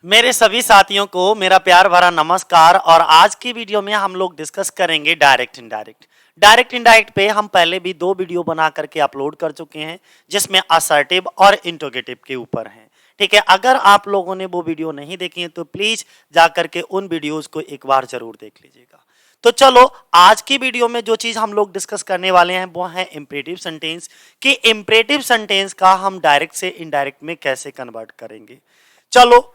मेरे सभी साथियों को मेरा प्यार भरा नमस्कार। और आज की वीडियो में हम लोग डिस्कस करेंगे डायरेक्ट इनडायरेक्ट। डायरेक्ट इनडायरेक्ट पे हम पहले भी 2 वीडियो बना करके अपलोड कर चुके हैं, जिसमें असर्टिव और इंट्रोगेटिव के ऊपर हैं। ठीक है, अगर आप लोगों ने वो वीडियो नहीं देखी है तो प्लीज जा करके उन वीडियोज को एक बार जरूर देख लीजिएगा। तो चलो, आज की वीडियो में जो चीज हम लोग डिस्कस करने वाले हैं वो है इंपरेटिव सेंटेंस, कि इंपरेटिव सेंटेंस का हम डायरेक्ट से इनडायरेक्ट में कैसे कन्वर्ट करेंगे। चलो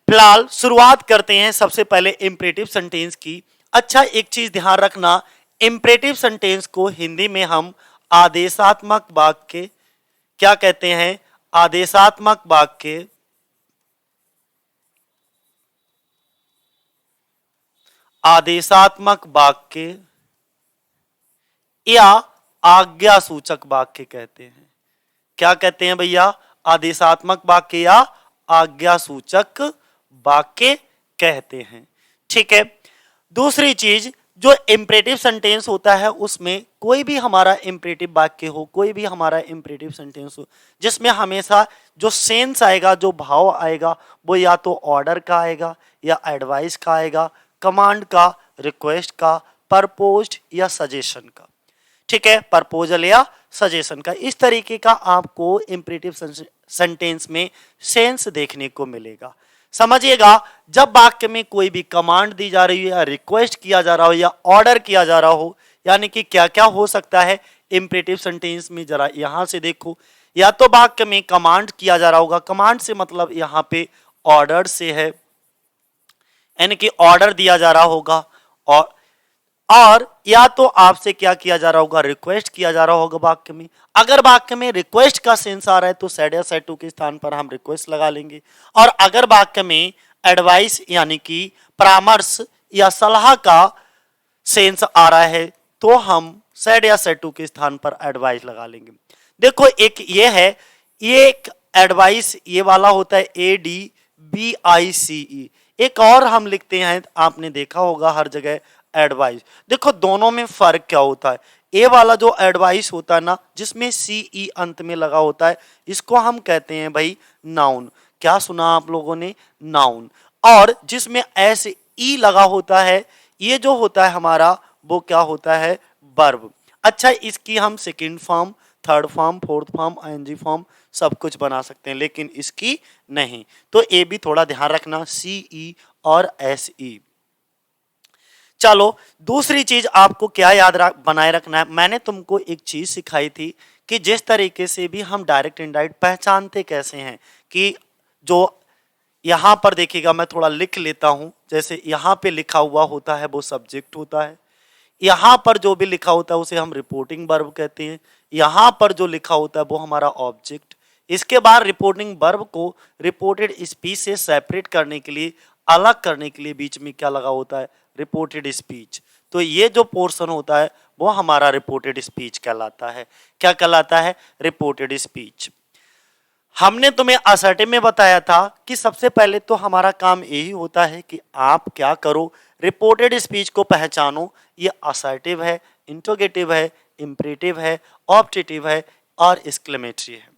फिलहाल शुरुआत करते हैं सबसे पहले इंपरेटिव सेंटेंस की। अच्छा, एक चीज ध्यान रखना, इंपरेटिव सेंटेंस को हिंदी में हम आदेशात्मक वाक्य क्या कहते हैं? आदेशात्मक वाक्य, आदेशात्मक वाक्य या आज्ञा सूचक वाक्य कहते हैं। क्या कहते हैं भैया? आदेशात्मक वाक्य या आज्ञा सूचक वाक्य कहते हैं। ठीक है, दूसरी चीज, जो इंपरेटिव सेंटेंस होता है उसमें कोई भी हमारा इंपरेटिव वाक्य हो, कोई भी हमारा इंपरेटिव सेंटेंस हो, जिसमें हमेशा जो सेंस आएगा, जो भाव आएगा, वो या तो ऑर्डर का आएगा या एडवाइस का आएगा, कमांड का, रिक्वेस्ट का, परपोज्ड या सजेशन का। ठीक है, प्रपोजल या सजेशन का। इस तरीके का आपको इंपरेटिव सेंटेंस में सेंस देखने को मिलेगा। समझिएगा, जब वाक्य में कोई भी कमांड दी जा रही हो या रिक्वेस्ट किया जा रहा हो या ऑर्डर किया जा रहा हो, यानी कि क्या क्या हो सकता है इंपरेटिव सेंटेंस में, जरा यहां से देखो। या तो वाक्य में कमांड किया जा रहा होगा, कमांड से मतलब यहां पे ऑर्डर से है, यानी कि ऑर्डर दिया जा रहा होगा। और या तो आपसे क्या किया जा रहा होगा? रिक्वेस्ट किया जा रहा होगा वाक्य में। अगर वाक्य में रिक्वेस्ट का सेंस आ रहा है तो सेड या सेड टू के स्थान पर हम रिक्वेस्ट लगा लेंगे। और अगर वाक्य में एडवाइस यानी कि परामर्श या सलाह का सेंस आ रहा है तो हम सेड या सेड टू के स्थान पर एडवाइस लगा लेंगे। देखो, एक ये है, ये एक एडवाइस ये वाला होता है ADVICE। एक और हम लिखते हैं, आपने देखा होगा हर जगह, एडवाइस। देखो दोनों में फर्क क्या होता है? ए वाला जो एडवाइस होता है ना, जिसमें CE अंत में लगा होता है, इसको हम कहते हैं भाई नाउन। क्या सुना आप लोगों ने? नाउन। और जिसमें SE लगा होता है, ये जो होता है हमारा, वो क्या होता है? वर्ब। अच्छा, इसकी हम second form, third form, fourth form, ING form सब कुछ बना सकते हैं, लेकिन इसकी नहीं। तो ये भी थोड़ा ध्यान रखना, CE और SE। चलो, दूसरी चीज आपको क्या बनाए रखना है, मैंने तुमको एक चीज सिखाई थी कि जिस तरीके से भी हम डायरेक्ट इनडायरेक्ट पहचानते कैसे हैं, कि जो यहां पर देखिएगा, मैं थोड़ा लिख लेता हूं। जैसे यहां पे लिखा हुआ होता है वो सब्जेक्ट होता है, यहां पर जो भी लिखा होता है उसे हम रिपोर्टिंग वर्ब कहते हैं, यहां पर जो लिखा होता है वो हमारा ऑब्जेक्ट। इसके बाद रिपोर्टिंग वर्ब को रिपोर्टेड स्पीच से सेपरेट करने के लिए, अलग करने के लिए बीच में क्या लगा होता है? Reported speech. तो ये जो पोर्शन होता है वो हमारा रिपोर्टेड स्पीच कहलाता है। क्या कहलाता है? Reported speech. हमने तुम्हें असर्टिव में बताया था कि सबसे पहले तो हमारा काम यही होता है कि आप क्या करो? रिपोर्टेड स्पीच को पहचानो। ये असर्टिव है, इंट्रोगेटिव है, इंपरेटिव है, ऑप्टेटिव है और एक्सक्लेमेटरी है।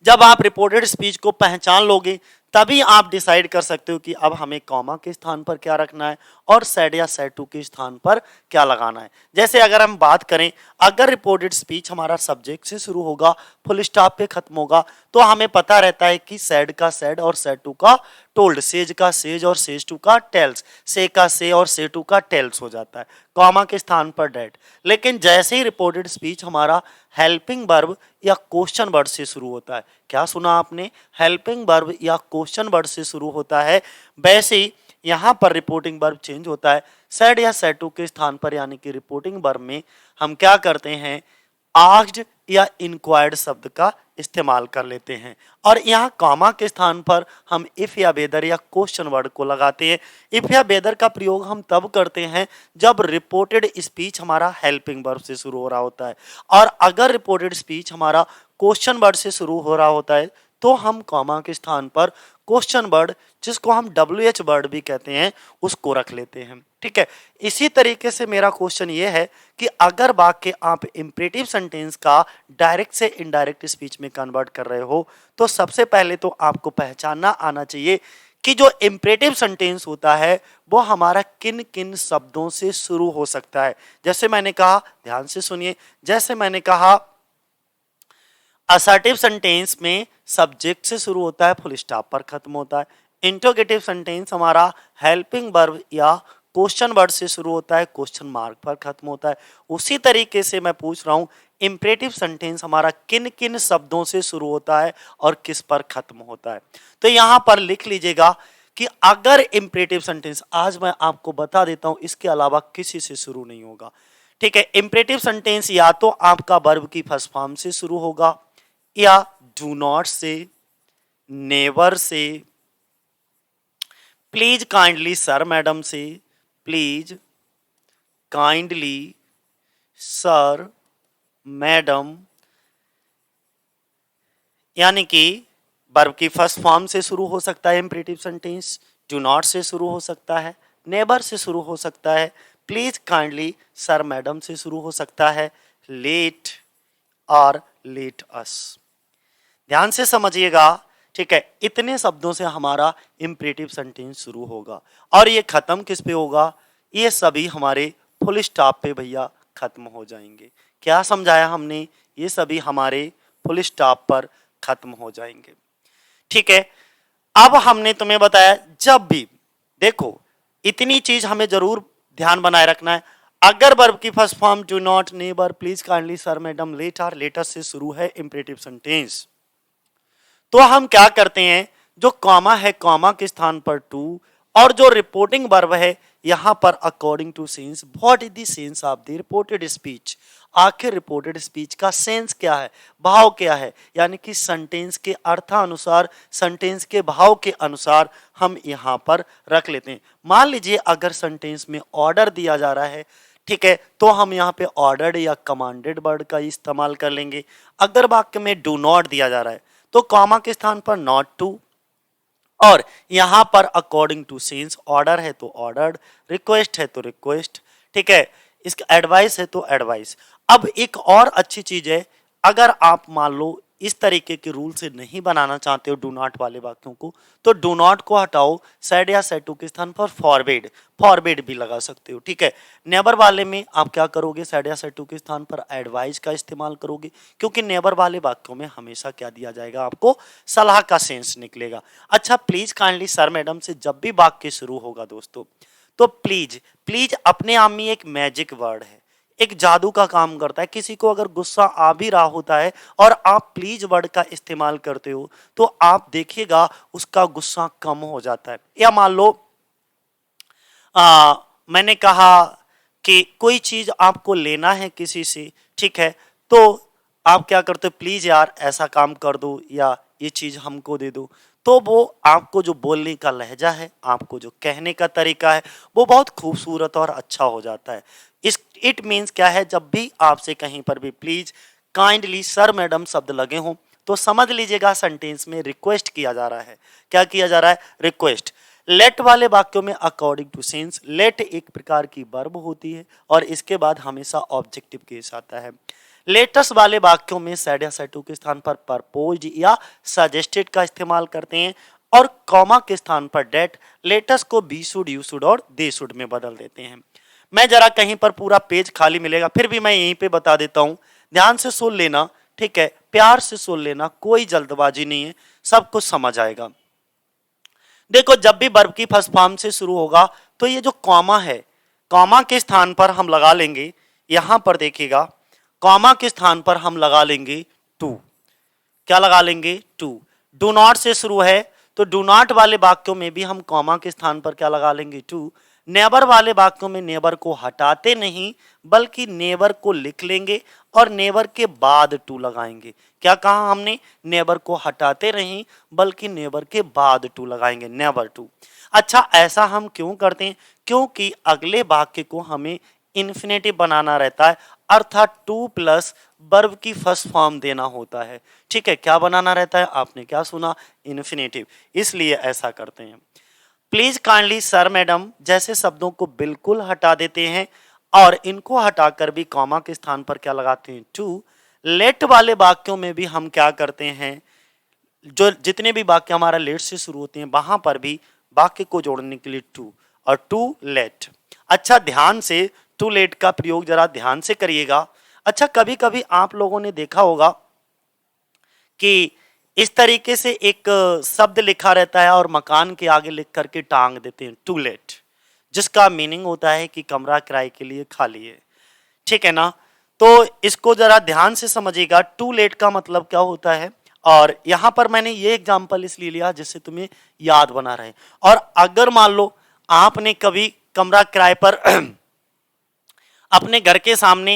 जब आप रिपोर्टेड स्पीच को पहचान लोगे तभी आप डिसाइड कर सकते हो कि अब हमें कॉमा के स्थान पर क्या रखना है और सेड या सेड टू के स्थान पर क्या लगाना है। जैसे अगर हम बात करें, अगर रिपोर्टेड स्पीच हमारा सब्जेक्ट से शुरू होगा, फुल स्टॉप पे खत्म होगा, तो हमें पता रहता है कि सेड का सेड और सेड टू का टोल्ड, सेज का सेज और सेज टू का टेल्स, से का से और से टू का टेल्स हो जाता है, कॉमा के स्थान पर डेट। लेकिन जैसे ही रिपोर्टेड स्पीच हमारा हेल्पिंग वर्ब या क्वेश्चन वर्ड से शुरू होता है, क्या सुना आपने? हेल्पिंग वर्ब या क्वेश्चन वर्ड से शुरू होता है, वैसे ही यहां पर रिपोर्टिंग वर्ब चेंज होता है। सेड या सेड टू के स्थान पर, यानी कि रिपोर्टिंग वर्ब में हम क्या करते हैं? आस्क्ड या इंक्वायर्ड शब्द का इस्तेमाल कर लेते हैं। और यहाँ कॉमा के स्थान पर हम इफ या वेदर या क्वेश्चन वर्ड को लगाते हैं। इफ या वेदर का प्रयोग हम तब करते हैं जब रिपोर्टेड स्पीच हमारा हेल्पिंग वर्ब से शुरू हो रहा होता है, और अगर रिपोर्टेड स्पीच हमारा क्वेश्चन वर्ड से शुरू हो रहा होता है तो हम कॉमा के स्थान पर क्वेश्चन वर्ड, जिसको हम WH वर्ड भी कहते हैं, उसको रख लेते हैं। ठीक है, इसी तरीके से मेरा क्वेश्चन ये है कि अगर वाक्य आप इंपरेटिव सेंटेंस का डायरेक्ट से इनडायरेक्ट स्पीच में कन्वर्ट कर रहे हो, तो सबसे पहले तो आपको पहचानना आना चाहिए कि जो इंपरेटिव सेंटेंस होता है वो हमारा किन किन शब्दों से शुरू हो सकता है। जैसे मैंने कहा, ध्यान से सुनिए, जैसे मैंने कहा असर्टिव सेंटेंस में सब्जेक्ट से शुरू होता है, फुल स्टॉप पर खत्म होता है। इंट्रोगेटिव सेंटेंस हमारा हेल्पिंग वर्ब या क्वेश्चन वर्ड से शुरू होता है, क्वेश्चन मार्क पर खत्म होता है। उसी तरीके से मैं पूछ रहा हूं, इंपरेटिव सेंटेंस हमारा किन किन शब्दों से शुरू होता है और किस पर खत्म होता है। तो यहां पर लिख लीजिएगा कि अगर इंपरेटिव सेंटेंस, आज मैं आपको बता देता हूं, इसके अलावा किसी से शुरू नहीं होगा। ठीक है, इंपरेटिव सेंटेंस या तो आपका वर्ब की फर्स्ट फॉर्म से शुरू होगा, या डू नॉट से, never say, please kindly sir madam से, प्लीज काइंडली सर मैडम, यानी कि वर्ब की फर्स्ट फॉर्म से शुरू हो सकता है इंपरेटिव सेंटेंस, डू नॉट से शुरू हो सकता है, नेबर से शुरू हो सकता है, प्लीज काइंडली सर मैडम से शुरू हो सकता है, लेट और लेट अस। ध्यान से समझिएगा। ठीक है, इतने शब्दों से हमारा इंपरेटिव सेंटेंस शुरू होगा और ये खत्म किस पे होगा, ये सभी हमारे फुल स्टॉप पे भैया खत्म हो जाएंगे। क्या समझाया हमने, ये सभी हमारे फुल स्टॉप पर खत्म हो जाएंगे। ठीक है, अब हमने तुम्हें बताया, जब भी देखो इतनी चीज हमें जरूर ध्यान बनाए रखना है, अगर वर्ब की first form do not, never, please kindly sir madam, let और लेटर से शुरू है इंपरेटिव सेंटेंस, तो हम क्या करते हैं, जो कॉमा है कॉमा के स्थान पर टू, और जो रिपोर्टिंग वर्ब है यहां पर according to sense, what is the sense of the reported speech, आखिर रिपोर्टेड स्पीच का सेंस क्या है, भाव क्या है, यानी कि सेंटेंस के अर्थानुसार, सेंटेंस के भाव के अनुसार हम यहां पर रख लेते हैं। मान लीजिए अगर सेंटेंस में ऑर्डर दिया जा रहा है, ठीक है, तो हम यहाँ पे ऑर्डर्ड या कमांडेड वर्ड का इस्तेमाल कर लेंगे। अगर वाक्य में डू नॉट दिया जा रहा है तो कॉमा के स्थान पर नॉट टू, और यहां पर अकॉर्डिंग टू सेंस, ऑर्डर है तो ऑर्डर्ड, रिक्वेस्ट है तो रिक्वेस्ट, ठीक है, इसका एडवाइस है तो एडवाइस। अब एक और अच्छी चीज है, अगर आप मान लो इस तरीके के रूल से नहीं बनाना चाहते हो डू नॉट वाले वाक्यों को, तो डू नॉट को हटाओ, सेड या सेड टू के स्थान पर फॉरबिड, फॉरबिड भी लगा सकते हो। ठीक है, नेबर वाले में आप क्या करोगे, सेड या सेड टू के स्थान पर एडवाइस का इस्तेमाल करोगे, क्योंकि नेबर वाले वाक्यों में हमेशा क्या दिया जाएगा, आपको सलाह का सेंस निकलेगा। अच्छा, प्लीज काइंडली सर मैडम से जब भी वाक्य शुरू होगा दोस्तों, तो प्लीज, प्लीज अपने आप में एक मैजिक वर्ड है, एक जादू का काम करता है। किसी को अगर गुस्सा आ भी रहा होता है और आप प्लीज वर्ड का इस्तेमाल करते हो, तो आप देखिएगा उसका गुस्सा कम हो जाता है। या मान लो मैंने कहा कि कोई चीज आपको लेना है किसी से, ठीक है, तो आप क्या करते हो, प्लीज यार ऐसा काम कर दो या ये चीज हमको दे दो, तो वो आपको जो बोलने का लहजा है, आपको जो कहने का तरीका है, वो बहुत खूबसूरत और अच्छा हो जाता है। इस इट मीन्स क्या है, जब भी आपसे कहीं पर भी प्लीज, काइंडली, सर मैडम शब्द लगे हों, तो समझ लीजिएगा सेंटेंस में रिक्वेस्ट किया जा रहा है। क्या किया जा रहा है, रिक्वेस्ट। लेट वाले वाक्यों में अकॉर्डिंग टू सेंस, लेट एक प्रकार की वर्ब होती है और इसके बाद हमेशा ऑब्जेक्टिव केस आता है। लेटस वाले वाक्यों में सेड या सेड टू के स्थान पर प्रपोज्ड या सजेस्टेड का इस्तेमाल करते हैं, और कॉमा के स्थान पर डेट, लेटस को बी शुड, यू शुड और दे शुड में बदल देते हैं। मैं जरा कहीं पर पूरा पेज खाली मिलेगा, फिर भी मैं यहीं पे बता देता हूं, ध्यान से सुन लेना, ठीक है, प्यार से सुन लेना, कोई जल्दबाजी नहीं है, सब कुछ समझ आएगा। देखो, जब भी वर्ब की फर्स्ट फॉर्म से शुरू होगा तो ये जो कॉमा है, कॉमा के स्थान पर हम लगा लेंगे, यहां पर देखिएगा, कॉमा के स्थान पर हम लगा लेंगे टू। क्या लगा लेंगे, टू। डू नॉट से शुरू है तो डू नॉट वाले वाक्यों में भी हम कॉमा के स्थान पर क्या लगा लेंगे, टू। नेबर वाले वाक्यों में नेबर को हटाते नहीं बल्कि नेबर को लिख लेंगे और नेबर के बाद टू लगाएंगे। क्या कहा हमने, नेबर को हटाते नहीं बल्कि नेबर के बाद टू लगाएंगे, नेवर टू। अच्छा, ऐसा हम क्यों करते हैं, क्योंकि अगले वाक्य को हमें इन्फिनेटिव बनाना रहता है। अर्थात टू प्लस वर्ब की फर्स्ट फॉर्म देना होता है। ठीक है, क्या बनाना रहता है, आपने क्या सुना, इन्फिनेटिव, इसलिए ऐसा करते हैं। प्लीज काइंडली सर मैडम जैसे शब्दों को बिल्कुल हटा देते हैं और इनको हटाकर भी कॉमा के स्थान पर क्या लगाते हैं, टू। लेट वाले वाक्यों में भी हम क्या करते हैं, जो जितने भी वाक्य हमारा लेट से शुरू होते हैं वहां पर भी वाक्य को जोड़ने के लिए टू और टू लेट। अच्छा, ध्यान से टू लेट का प्रयोग जरा ध्यान से करिएगा। अच्छा, कभी कभी आप लोगों ने देखा होगा कि इस तरीके से एक शब्द लिखा रहता है और मकान के आगे लिख करके टांग देते हैं टू लेट, जिसका मीनिंग होता है कि कमरा किराए के लिए खाली है। ठीक है ना, तो इसको जरा ध्यान से समझिएगा, टू लेट का मतलब क्या होता है। और यहां पर मैंने ये एग्जांपल इसलिए लिया जिससे तुम्हें याद बना रहे। और अगर मान लो आपने कभी कमरा किराए पर अपने घर के सामने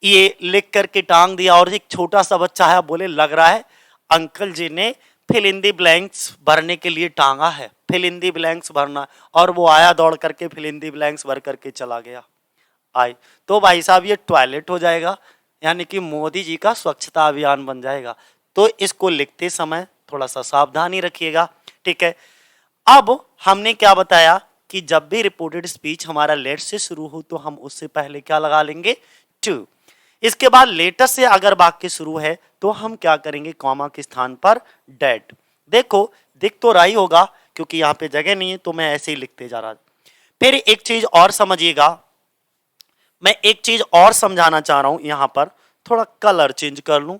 ये लिख करके टांग दिया और एक छोटा सा बच्चा है, बोले लग रहा है अंकल जी ने फिल इन दी ब्लैंक्स भरने के लिए टांगा है, फिल इन दी ब्लैंक्स भरना, और वो आया दौड़ करके फिल इन दी ब्लैंक्स भर करके चला गया। आई तो भाई साहब ये टॉयलेट हो जाएगा, यानी कि मोदी जी का स्वच्छता अभियान बन जाएगा। तो इसको लिखते समय थोड़ा सा सावधानी रखिएगा। ठीक है, अब हमने क्या बताया कि जब भी रिपोर्टेड स्पीच हमारा लेट से शुरू हो तो हम उससे पहले क्या लगा लेंगे, टू। इसके बाद लेटेस्ट से अगर वाक्य शुरू है तो हम क्या करेंगे, कॉमा के स्थान पर डेट। देखो दिख तो रहा ही होगा क्योंकि यहाँ पे जगह नहीं है तो मैं ऐसे ही लिखते जा रहा। फिर एक चीज और समझिएगा, मैं एक चीज और समझाना चाह रहा हूं, यहां पर थोड़ा कलर चेंज कर लूं।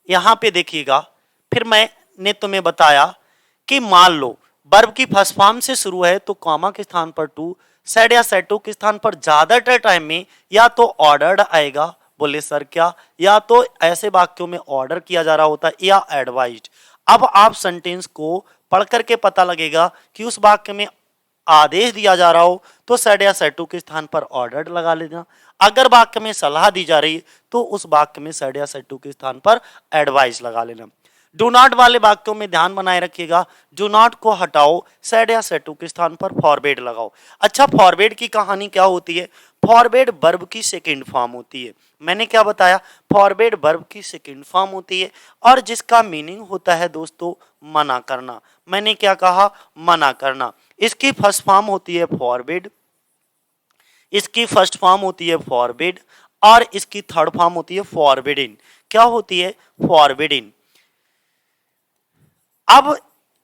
यहां पे देखिएगा, फिर मैंने तुम्हें बताया कि मान लो वर्ब की फर्स्ट फॉर्म से शुरू है तो कॉमा के स्थान पर टू, सेड या सेड टू के स्थान पर ज्यादातर टाइम में या तो ऑर्डर्ड आएगा, बोले सर क्या, या तो ऐसे वाक्यों में ऑर्डर किया जा रहा होता है या एडवाइज्ड। अब आप सेंटेंस को पढ़ करके पता लगेगा कि उस वाक्य में आदेश दिया जा रहा हो तो सेड या सेड टू के स्थान पर ऑर्डर्ड लगा लेना। अगर वाक्य में सलाह दी जा रही है तो उस वाक्य में सेड या सेड टू के स्थान पर एडवाइस लगा लेना। डू नॉट वाले वाक्यों में ध्यान बनाए रखिएगा, डू नॉट को हटाओ, सेड या सेड टू के स्थान पर फॉरबिड लगाओ। अच्छा, फॉरबिड की कहानी क्या होती है, फॉरबिड वर्ब की सेकंड फॉर्म होती है। मैंने क्या बताया, फॉरबिड वर्ब की सेकंड फॉर्म होती है और जिसका मीनिंग होता है दोस्तों मना करना। मैंने क्या कहा, मना करना। इसकी फर्स्ट फॉर्म होती है फॉरबिड, इसकी फर्स्ट फॉर्म होती है फॉरबिड और इसकी थर्ड फॉर्म होती है फॉरबिडिन। क्या होती है, फॉरबिडिन। अब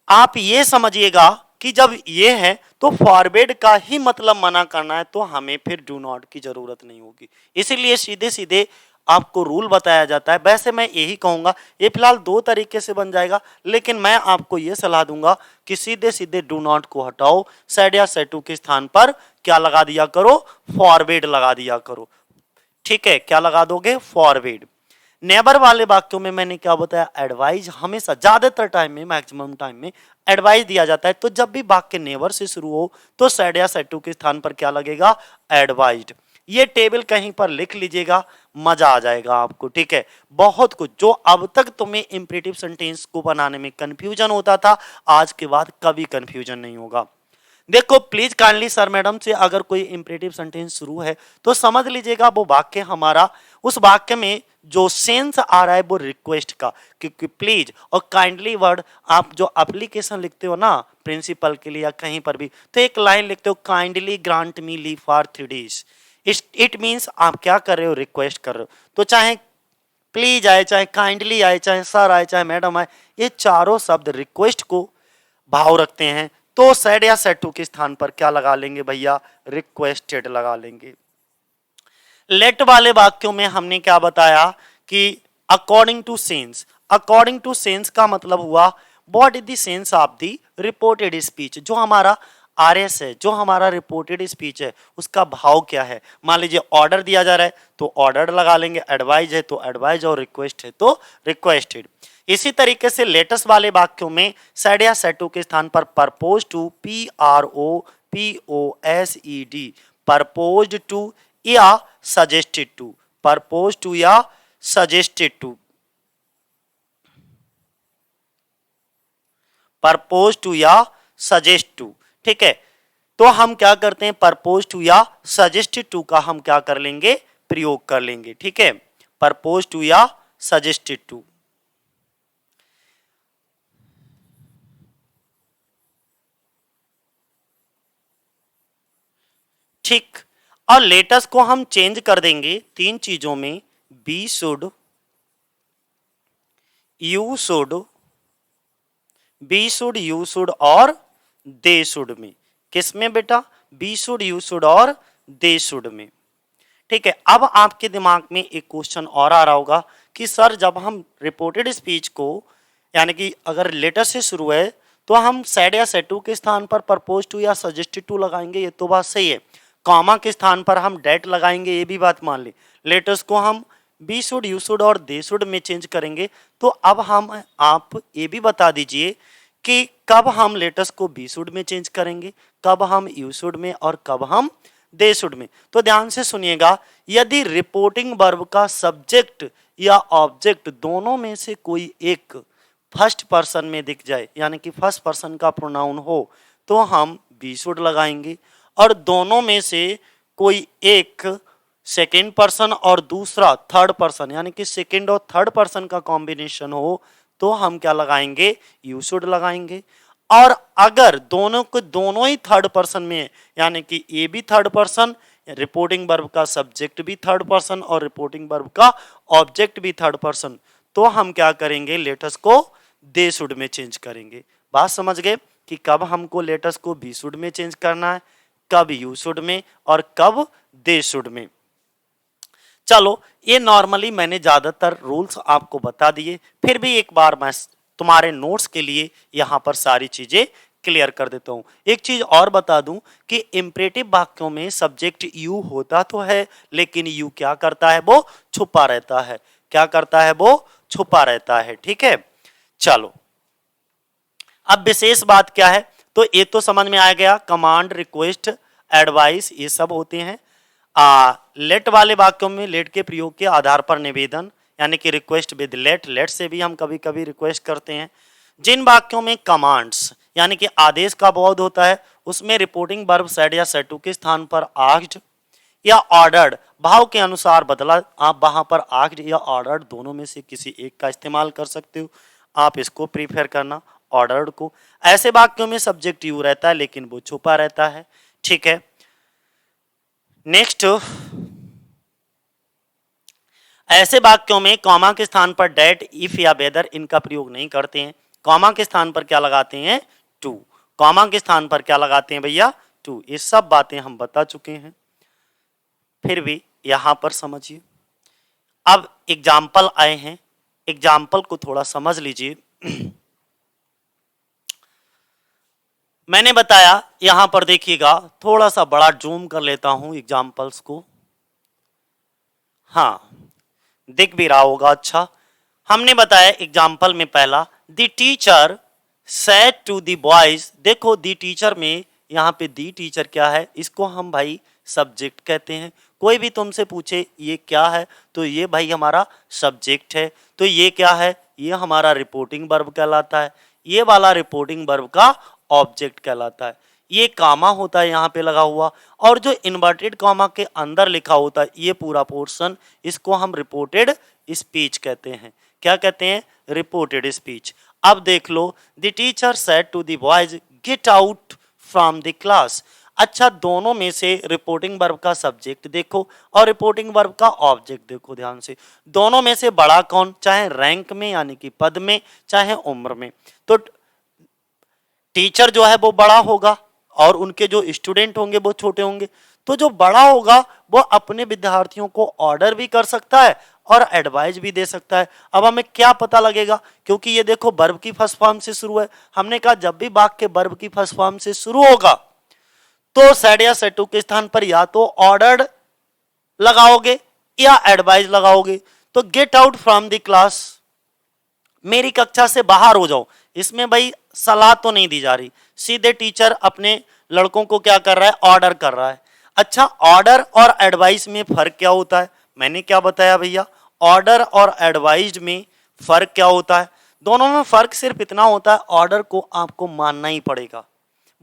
आप ये समझिएगा कि जब ये है तो फॉरबिड का ही मतलब मना करना है तो हमें फिर डू नॉट की जरूरत नहीं होगी, इसीलिए सीधे सीधे आपको रूल बताया जाता है। वैसे मैं यही कहूंगा, ये फिलहाल दो तरीके से बन जाएगा, लेकिन मैं आपको ये सलाह दूंगा कि सीधे सीधे डू नॉट को हटाओ, सेड या सेड टू के स्थान पर क्या लगा दिया करो, फॉरबिड लगा दिया करो। ठीक है, क्या लगा दोगे, फॉरबिड। नेबर वाले वाक्यों में मैंने क्या बताया, एडवाइज। हमेशा ज्यादातर टाइम में, मैक्सिमम टाइम में एडवाइस दिया जाता है, तो जब भी वाक्य नेवर से शुरू हो तो सेड या सेड टू के स्थान पर क्या लगेगा, एडवाइज्ड। ये टेबल कहीं पर लिख लीजिएगा, मजा आ जाएगा आपको। ठीक है, बहुत कुछ जो अब तक तुम्हें इंपरेटिव सेंटेंस को बनाने में कंफ्यूजन होता था, आज के बाद कभी कंफ्यूजन नहीं होगा। देखो प्लीज काइंडली सर मैडम से अगर कोई इंपरेटिव सेंटेंस शुरू है तो समझ लीजिएगा वो वाक्य हमारा, उस वाक्य में जो सेंस आ रहा है वो रिक्वेस्ट का, क्योंकि प्लीज और काइंडली वर्ड आप जो एप्लीकेशन लिखते हो ना प्रिंसिपल के लिए या कहीं पर भी, तो एक लाइन लिखते हो, kindly grant me leave for 3 days। It means आप क्या कर रहे हो, रिक्वेस्ट कर रहे हो। तो चाहे प्लीज आए, चाहे काइंडली आए, चाहे सर आए, चाहे मैडम आए, ये चारों शब्द रिक्वेस्ट को भाव रखते हैं, तो सेड या सेड टू के स्थान पर क्या लगा लेंगे भैया, रिक्वेस्टेड लगा लेंगे। लेट वाले वाक्यों में हमने क्या बताया कि according to sense. According to sense का मतलब हुआ what is the sense of the reported speech. जो हमारा आरएस है, जो हमारा रिपोर्टेड स्पीच है, उसका भाव क्या है। मान लीजिए ऑर्डर दिया जा रहा है तो ऑर्डर लगा लेंगे, एडवाइज है तो एडवाइज, और रिक्वेस्ट है तो रिक्वेस्टेड। इसी तरीके से लेटेस्ट वाले वाक्यों में सेड या सेड टू के स्थान पर परपोज टू, PROPOSED, परपोज्ड टू या सजेस्टेड टू, परपोज टू या सजेस्टेड टू, परपोज टू या सजेस्ट टू। ठीक है, तो हम क्या करते हैं, परपोज टू या सजेस्टेड टू का हम क्या कर लेंगे, प्रयोग कर लेंगे, ठीक है, प्रपोज टू या सजेस्टेड टू। ठीक, और लेटेस्ट को हम चेंज कर देंगे तीन चीजों में, we should, you should, we should, you should और दे शुड में। किस में बेटा? बी शुड, यू शुड और दे शुड में। ठीक है, अब आपके दिमाग में एक क्वेश्चन और आ रहा होगा कि सर जब हम रिपोर्टेड स्पीच को, यानी कि अगर लेटर से शुरू है तो हम सेड या सेड टू के स्थान पर प्रपोज टू या सजेस्टेड टू लगाएंगे, ये तो बात सही है। कॉमा के स्थान पर हम डेट लगाएंगे, ये भी बात मान ली। लेटर्स को हम बी शुड, यू शुड और दे शुड में चेंज करेंगे। तो अब हम आप ये भी बता दीजिए कि कब हम लेटर्स को बी शुड में चेंज करेंगे, कब हम यू शुड में और कब हम दे शुड में। तो ध्यान से सुनिएगा, यदि रिपोर्टिंग वर्ब का सब्जेक्ट या ऑब्जेक्ट दोनों में से कोई एक फर्स्ट पर्सन में दिख जाए, यानी कि फर्स्ट पर्सन का प्रोनाउन हो, तो हम बी शुड लगाएंगे, और दोनों में से कोई एक सेकेंड पर्सन और दूसरा थर्ड पर्सन, यानी कि सेकेंड और थर्ड पर्सन का कॉम्बिनेशन हो, तो हम क्या लगाएंगे? यू शुड लगाएंगे। और अगर दोनों को दोनों ही थर्ड पर्सन में है, यानी कि ए भी थर्ड पर्सन, रिपोर्टिंग वर्ब का सब्जेक्ट भी थर्ड पर्सन और रिपोर्टिंग वर्ब का ऑब्जेक्ट भी थर्ड पर्सन, तो हम क्या करेंगे? लेटर्स को दे शुड में चेंज करेंगे। बात समझ गए कि कब हमको लेटर्स को बी शुड में चेंज करना है, कब यू शुड में और कब दे शुड में। चलो, ये नॉर्मली मैंने ज्यादातर रूल्स आपको बता दिए, फिर भी एक बार मैं तुम्हारे नोट्स के लिए यहां पर सारी चीजें क्लियर कर देता हूं। एक चीज और बता दूं कि इंपरेटिव वाक्यों में सब्जेक्ट यू होता तो है, लेकिन यू क्या करता है? वो छुपा रहता है। क्या करता है? वो छुपा रहता है। ठीक है, चलो अब विशेष बात क्या है, तो ये तो समझ में आ गया, कमांड, रिक्वेस्ट, एडवाइस, ये सब होते हैं। लेट वाले वाक्यों में लेट के प्रयोग के आधार पर निवेदन, यानी कि रिक्वेस्ट विद लेट, लेट से भी हम कभी कभी रिक्वेस्ट करते हैं। जिन वाक्यों में कमांड्स यानी कि आदेश का बोध होता है, उसमें रिपोर्टिंग वर्ब सेड या सेड टू के स्थान पर आस्क्ड या ऑर्डर्ड भाव के अनुसार बदला, आप वहां पर आस्क्ड या ऑर्डर्ड दोनों में से किसी एक का इस्तेमाल कर सकते हो, आप इसको प्रीफर करना ऑर्डर्ड को। ऐसे वाक्यों में सब्जेक्ट यू रहता है लेकिन वो छुपा रहता है। ठीक है, नेक्स्ट, ऐसे वाक्यों में कॉमा के स्थान पर डेट, इफ या वेदर इनका प्रयोग नहीं करते हैं। कॉमा के स्थान पर क्या लगाते हैं? टू। कॉमा के स्थान पर क्या लगाते हैं भैया? टू। ये सब बातें हम बता चुके हैं, फिर भी यहां पर समझिए। अब एग्जाम्पल आए हैं, एग्जाम्पल को थोड़ा समझ लीजिए। मैंने बताया, यहां पर देखिएगा, थोड़ा सा बड़ा जूम कर लेता हूं एग्जाम्पल्स को। हाँ, दिख भी रहा होगा। अच्छा, हमने बताया एग्जाम्पल में पहला, the teacher said to the boys. देखो द टीचर में यहाँ पे द टीचर क्या है? इसको हम भाई सब्जेक्ट कहते हैं। कोई भी तुमसे पूछे ये क्या है, तो ये भाई हमारा सब्जेक्ट है। तो ये क्या है? ये हमारा रिपोर्टिंग वर्ब कहलाता है। ये वाला रिपोर्टिंग वर्ब का ऑब्जेक्ट कहलाता है। ये कामा होता है यहाँ पे लगा हुआ, और जो इन्वर्टेड कॉमा के अंदर लिखा होता है ये पूरा पोर्शन, इसको हम रिपोर्टेड स्पीच कहते हैं। क्या कहते हैं? Reported speech. अब देख लो, the teacher said to the boys get out from the class. अच्छा, दोनों में से रिपोर्टिंग वर्ब का सब्जेक्ट देखो और रिपोर्टिंग वर्ब का ऑब्जेक्ट देखो ध्यान से। दोनों में से बड़ा कौन? चाहे रैंक में यानी कि पद में, चाहे उम्र में, तो टीचर जो है वो बड़ा होगा और उनके जो स्टूडेंट होंगे वो छोटे होंगे। तो जो बड़ा होगा वो अपने विद्यार्थियों को ऑर्डर भी कर सकता है और एडवाइस भी दे सकता है। अब हमें क्या पता लगेगा? क्योंकि ये देखो वर्ब की फर्स्ट फॉर्म से शुरू है। हमने कहा जब भी वाक्य वर्ब की फर्स्ट फॉर्म से शुरू होगा तो सेड या सेड टू के स्थान पर या तो ऑर्डर्ड लगाओगे या एडवाइस लगाओगे। तो gate out from the class, मेरी कक्षा से बाहर हो जाओ, इसमें भाई सलाह तो नहीं दी जा रही, सीधे टीचर अपने लड़कों को क्या कर रहा है? ऑर्डर कर रहा है। अच्छा, ऑर्डर और एडवाइस में फर्क क्या होता है? मैंने क्या बताया भैया? ऑर्डर और एडवाइज में फर्क क्या होता है? दोनों में फर्क सिर्फ इतना होता है, ऑर्डर को आपको मानना ही पड़ेगा,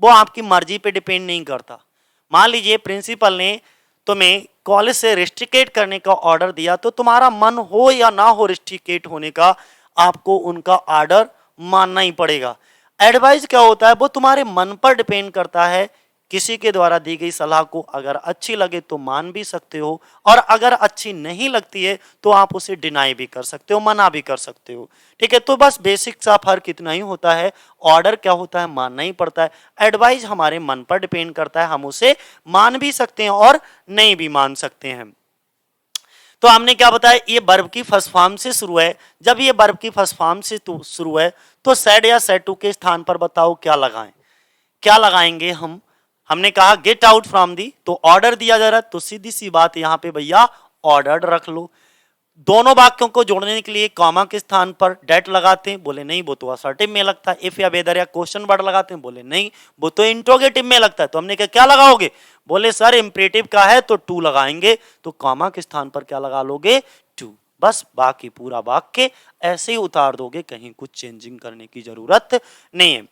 वो आपकी मर्जी पे डिपेंड नहीं करता। मान लीजिए प्रिंसिपल ने तुम्हें कॉलेज से रिस्ट्रिकेट करने का ऑर्डर दिया तो तुम्हारा मन हो या ना हो रिस्ट्रिकेट होने का, आपको उनका ऑर्डर मानना ही पड़ेगा। एडवाइस क्या होता है, वो तुम्हारे मन पर डिपेंड करता है। किसी के द्वारा दी गई सलाह को अगर अच्छी लगे तो मान भी सकते हो, और अगर अच्छी नहीं लगती है तो आप उसे डिनाई भी कर सकते हो, मना भी कर सकते हो। ठीक है, तो बस बेसिक सा फर्क इतना ही होता है। ऑर्डर क्या होता है, मानना ही पड़ता है। एडवाइस हमारे मन पर डिपेंड करता है, हम उसे मान भी सकते हैं और नहीं भी मान सकते हैं। तो हमने क्या बताया, ये वर्ब की फर्स्ट फॉर्म से शुरू है। जब ये वर्ब की फर्स्ट फॉर्म से शुरू है तो सेड या सेड टू के स्थान पर बताओ क्या लगाएं, क्या लगाएंगे हम। हमने कहा गेट आउट फ्रॉम दी, तो ऑर्डर दिया जा रहा है तो सीधी सी बात यहां पे भैया ऑर्डर्ड रख लो। दोनों वाक्यों को जोड़ने के लिए कॉमा के स्थान पर डेट लगाते हैं, बोले नहीं वो तो असर्टिव में लगता है। इफ या वेदर या क्वेश्चन वर्ड लगाते हैं, बोले नहीं वो तो इंट्रोगेटिव में लगता है। तो हमने कहा क्या लगाओगे, बोले सर इंपरेटिव का है तो टू लगाएंगे। तो कॉमा के स्थान पर क्या लगा लोगे, टू। बस बाकी पूरा वाक्य ऐसे ही उतार दोगे, कहीं कुछ चेंजिंग करने की जरूरत नहीं है।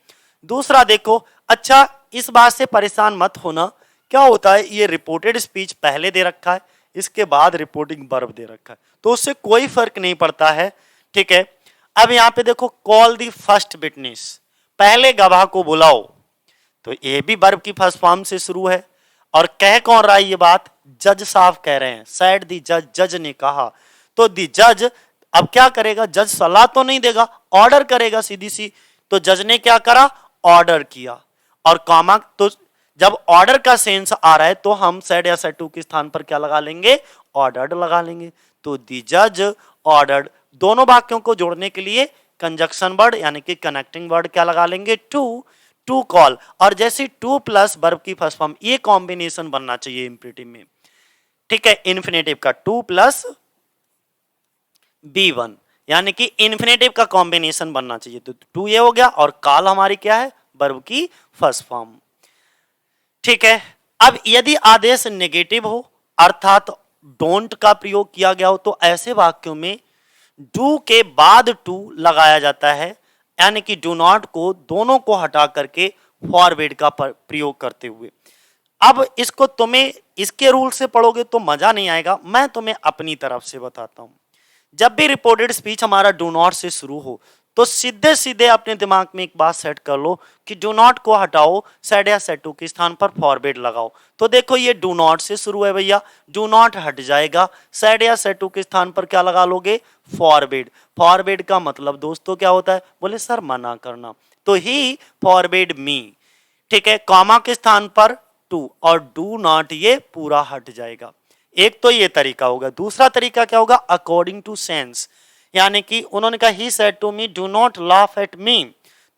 दूसरा देखो, अच्छा इस बात से परेशान मत होना, क्या होता है ये रिपोर्टेड स्पीच पहले दे रखा है, इसके बाद रिपोर्टिंग वर्ब दे रखा है, तो उससे कोई फर्क नहीं पड़ता है। ठीक है, अब यहां पे देखो कॉल दी फर्स्ट विटनेस, पहले गवाह को बुलाओ, तो ये भी वर्ब की फर्स्ट फॉर्म से शुरू है। और कह कौन रहा है ये बात, जज साहब कह रहे हैं, सैड दी जज, जज ने कहा। तो दी जज अब क्या करेगा, जज सलाह तो नहीं देगा, ऑर्डर करेगा सीधी सी। तो जज ने क्या करा, ऑर्डर किया। और कॉमा, तो जब ऑर्डर का सेंस आ रहा है तो हम सेड या सेड टू के स्थान पर क्या लगा लेंगे, ऑर्डर्ड लगा लेंगे। तो दी जज ऑर्डर्ड, दोनों वाक्यों को जोड़ने के लिए कंजक्शन वर्ड यानी कि कनेक्टिंग वर्ड क्या लगा लेंगे, टू, टू कॉल। और जैसे टू प्लस वर्ब की फर्स्ट फॉर्म, ये कॉम्बिनेशन बनना चाहिए इंपेरेटिव में। ठीक है, इन्फिनेटिव का टू प्लस B1 यानी कि इन्फिनेटिव का कॉम्बिनेशन बनना चाहिए। तो टू ये हो गया, और कॉल हमारी क्या है, वर्ब की फर्स्ट फॉर्म। ठीक है, अब यदि आदेश नेगेटिव हो अर्थात डोंट का प्रयोग किया गया हो, तो ऐसे वाक्यों में डू के बाद टू लगाया जाता है, यानी कि डू नॉट को दोनों को हटा करके फॉरवर्ड का प्रयोग करते हुए। अब इसको तुम्हें इसके रूल से पढ़ोगे तो मजा नहीं आएगा, मैं तुम्हें अपनी तरफ से बताता हूं। जब भी रिपोर्टेड स्पीच हमारा डू नॉट से शुरू हो तो सीधे सीधे अपने दिमाग में एक बात सेट कर लो कि डू नॉट को हटाओ, सेड या सेड टू के स्थान पर फॉरवर्ड लगाओ। तो देखो ये डू नॉट से शुरू है भैया, डू नॉट हट जाएगा, सेड या सेड टू के स्थान पर क्या लगा लोगे, फॉरवर्ड। फॉरवर्ड का मतलब दोस्तों क्या होता है, बोले सर मना करना, तो ही फॉरवर्ड मी। ठीक है, कॉमा के स्थान पर टू और डू नॉट ये पूरा हट जाएगा। एक तो ये तरीका होगा। दूसरा तरीका क्या होगा, अकॉर्डिंग टू सेंस, यानी कि उन्होंने कहा he said to me do not laugh at me,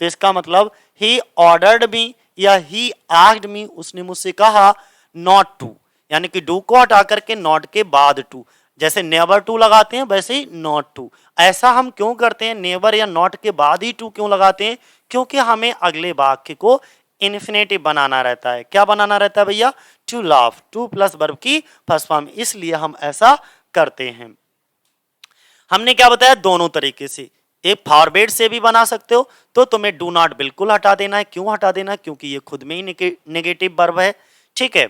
तो इसका मतलब ही ऑर्डर्ड मी या ही आस्क्ड मी, उसने मुझसे कहा नॉट टू, यानी कि डू को हटा करके नॉट के बाद टू, जैसे नेवर टू लगाते हैं वैसे ही नॉट टू। ऐसा हम क्यों करते हैं, नेवर या नॉट के बाद ही टू क्यों लगाते हैं, क्योंकि हमें अगले वाक्य को इन्फिनेटिव बनाना रहता है। क्या बनाना रहता है भैया, to laugh, to plus verb की फर्स्ट फॉर्म, इसलिए हम ऐसा करते हैं। हमने क्या बताया, दोनों तरीके से, एक फॉरवर्ड से भी बना सकते हो, तो तुम्हें डू नॉट बिल्कुल हटा देना है। क्यों हटा देना है, क्योंकि ये खुद में ही नेगेटिव वर्ब है। ठीक है,